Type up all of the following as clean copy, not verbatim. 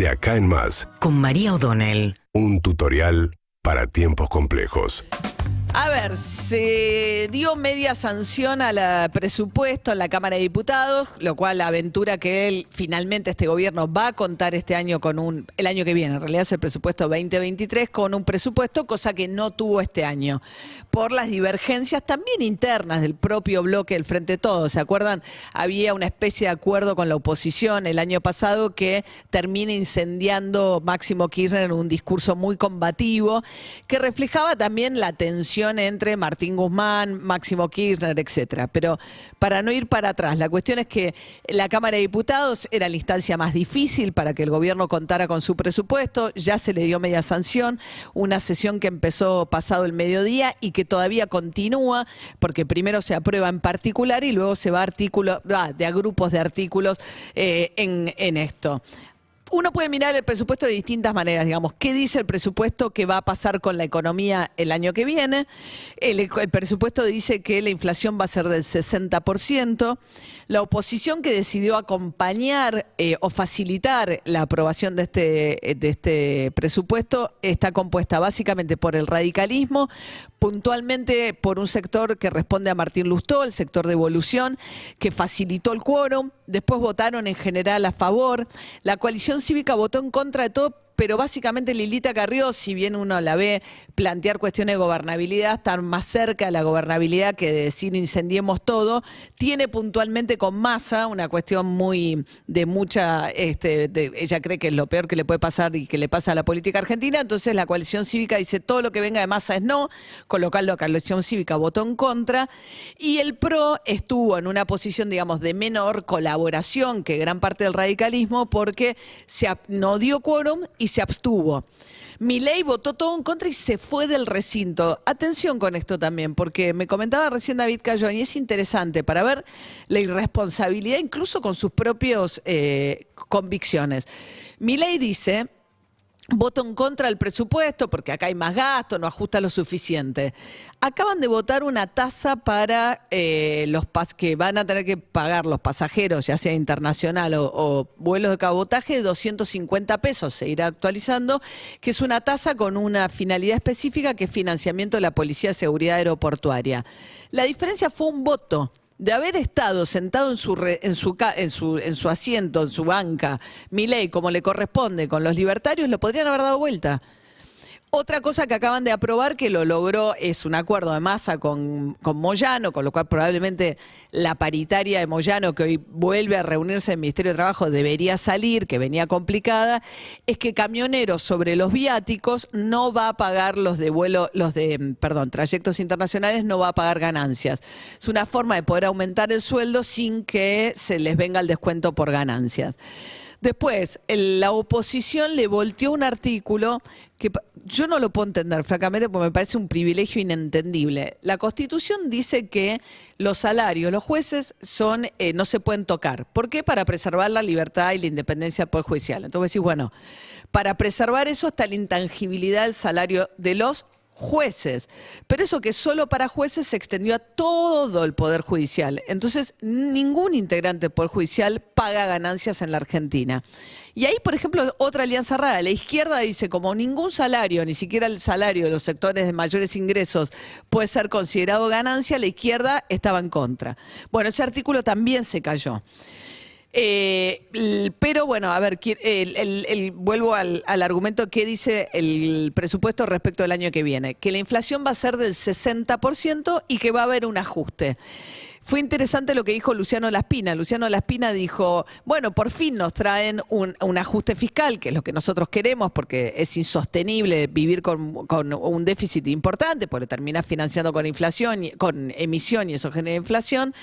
acá en Más, con María O'Donnell. un tutorial para tiempos complejos. A ver, se dio media sanción al presupuesto en la Cámara de Diputados, lo cual aventura que finalmente este gobierno va a contar este año el año que viene, en realidad es el presupuesto 2023, con un presupuesto, cosa que no tuvo este año, por las divergencias también internas del propio bloque del Frente de Todos. ¿Se acuerdan? Había una especie de acuerdo con la oposición el año pasado que termina incendiando Máximo Kirchner en un discurso muy combativo, que reflejaba también la tensión entre Martín Guzmán, Máximo Kirchner, etcétera. Pero para no ir para atrás, la cuestión es que la Cámara de Diputados era la instancia más difícil para que el gobierno contara con su presupuesto, ya se le dio media sanción, una sesión que empezó pasado el mediodía y que todavía continúa, porque primero se aprueba en particular y luego se va a grupos de artículos en esto. Uno puede mirar el presupuesto de distintas maneras, digamos. ¿Qué dice el presupuesto que va a pasar con la economía el año que viene? El presupuesto dice que la inflación va a ser del 60%. La oposición que decidió acompañar o facilitar la aprobación de este presupuesto está compuesta básicamente por el radicalismo, puntualmente por un sector que responde a Martín Lustó, el sector de Evolución, que facilitó el quórum. Después votaron en general a favor. La coalición cívica votó en contra de todo, pero básicamente Lilita Carrió, si bien uno la ve plantear cuestiones de gobernabilidad, estar más cerca de la gobernabilidad que de decir incendiemos todo, tiene puntualmente con Massa una cuestión muy de mucha, ella cree que es lo peor que le puede pasar y que le pasa a la política argentina, entonces la coalición cívica dice todo lo que venga de Massa es no, con lo cual la coalición cívica votó en contra, y el PRO estuvo en una posición, digamos, de menor colaboración que gran parte del radicalismo porque no dio quórum y se abstuvo. Milei votó todo en contra y se fue del recinto. Atención con esto también, porque me comentaba recién David Cayón, y es interesante para ver la irresponsabilidad incluso con sus propias convicciones. Milei dice: voto en contra del presupuesto porque acá hay más gasto, no ajusta lo suficiente. Acaban de votar una tasa para los que van a tener que pagar los pasajeros, ya sea internacional o vuelos de cabotaje, de 250 pesos, se irá actualizando, que es una tasa con una finalidad específica que es financiamiento de la Policía de Seguridad Aeroportuaria. La diferencia fue un voto. De haber estado sentado en su asiento, en su banca, Milei, como le corresponde, con los libertarios, lo podrían haber dado vuelta. Otra cosa que acaban de aprobar, que lo logró, es un acuerdo de Massa con Moyano, con lo cual probablemente la paritaria de Moyano, que hoy vuelve a reunirse en el Ministerio de Trabajo, debería salir, que venía complicada, es que Camioneros sobre los viáticos no va a pagar trayectos internacionales, no va a pagar ganancias. Es una forma de poder aumentar el sueldo sin que se les venga el descuento por ganancias. Después, la oposición le volteó un artículo que yo no lo puedo entender, francamente, porque me parece un privilegio inentendible. La Constitución dice que los salarios, los jueces, no se pueden tocar. ¿Por qué? Para preservar la libertad y la independencia del Poder Judicial. Entonces decís, bueno, para preservar eso está la intangibilidad del salario de los jueces, pero eso que solo para jueces se extendió a todo el Poder Judicial. Entonces, ningún integrante del Poder Judicial paga ganancias en la Argentina. Y ahí, por ejemplo, otra alianza rara. La izquierda dice, como ningún salario, ni siquiera el salario de los sectores de mayores ingresos puede ser considerado ganancia, la izquierda estaba en contra. Bueno, ese artículo también se cayó. Pero bueno, a ver, vuelvo al argumento que dice el presupuesto respecto del año que viene, que la inflación va a ser del 60% y que va a haber un ajuste. Fue interesante lo que dijo Luciano Laspina. Luciano Laspina dijo, bueno, por fin nos traen un ajuste fiscal, que es lo que nosotros queremos, porque es insostenible vivir con un déficit importante, porque termina financiando con inflación, con emisión, y eso genera inflación.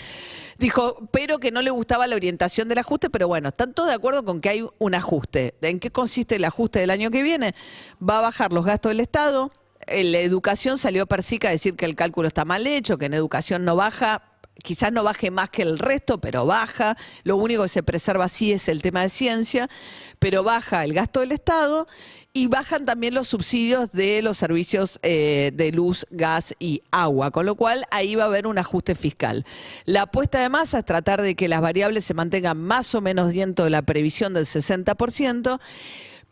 Dijo, pero que no le gustaba la orientación del ajuste, pero bueno, están todos de acuerdo con que hay un ajuste. ¿En qué consiste el ajuste del año que viene? Va a bajar los gastos del Estado. En la educación salió Persica a decir que el cálculo está mal hecho, que en educación no baja. Quizás no baje más que el resto, pero baja. Lo único que se preserva sí es el tema de ciencia, pero baja el gasto del Estado y bajan también los subsidios de los servicios de luz, gas y agua, con lo cual ahí va a haber un ajuste fiscal. La apuesta de Massa es tratar de que las variables se mantengan más o menos dentro de la previsión del 60%,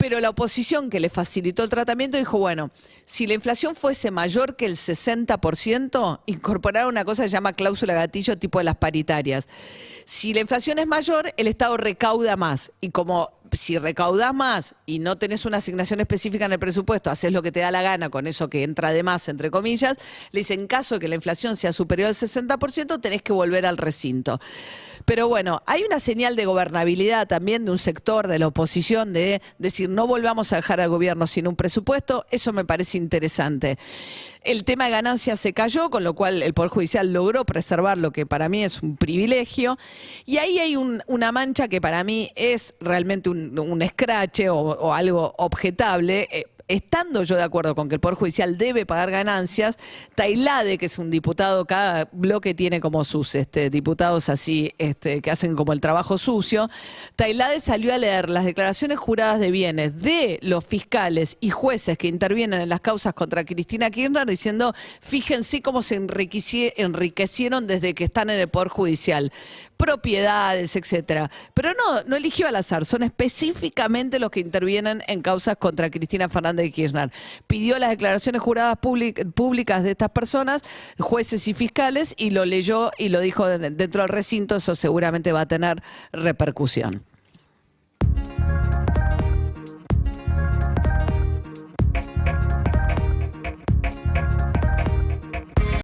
Pero la oposición que le facilitó el tratamiento dijo, bueno, si la inflación fuese mayor que el 60%, incorporar una cosa que se llama cláusula gatillo tipo de las paritarias. Si la inflación es mayor, el Estado recauda más. Y como si recaudás más y no tenés una asignación específica en el presupuesto, haces lo que te da la gana con eso que entra de más, entre comillas, le dicen, en caso de que la inflación sea superior al 60%, tenés que volver al recinto. Pero bueno, hay una señal de gobernabilidad también de un sector de la oposición de decir, no volvamos a dejar al gobierno sin un presupuesto. Eso me parece interesante. El tema de ganancias se cayó, con lo cual el Poder Judicial logró preservar lo que para mí es un privilegio. Y ahí hay una mancha que para mí es realmente un escrache o algo objetable. Estando yo de acuerdo con que el Poder Judicial debe pagar ganancias, Tailade, que es un diputado, cada bloque tiene como sus diputados así, que hacen como el trabajo sucio, Tailade salió a leer las declaraciones juradas de bienes de los fiscales y jueces que intervienen en las causas contra Cristina Kirchner, diciendo, fíjense cómo se enriquecieron desde que están en el Poder Judicial, propiedades, etcétera. Pero no eligió al azar, son específicamente los que intervienen en causas contra Cristina Fernández de Kirchner. Pidió las declaraciones juradas públicas de estas personas, jueces y fiscales, y lo leyó y lo dijo dentro del recinto. Eso seguramente va a tener repercusión.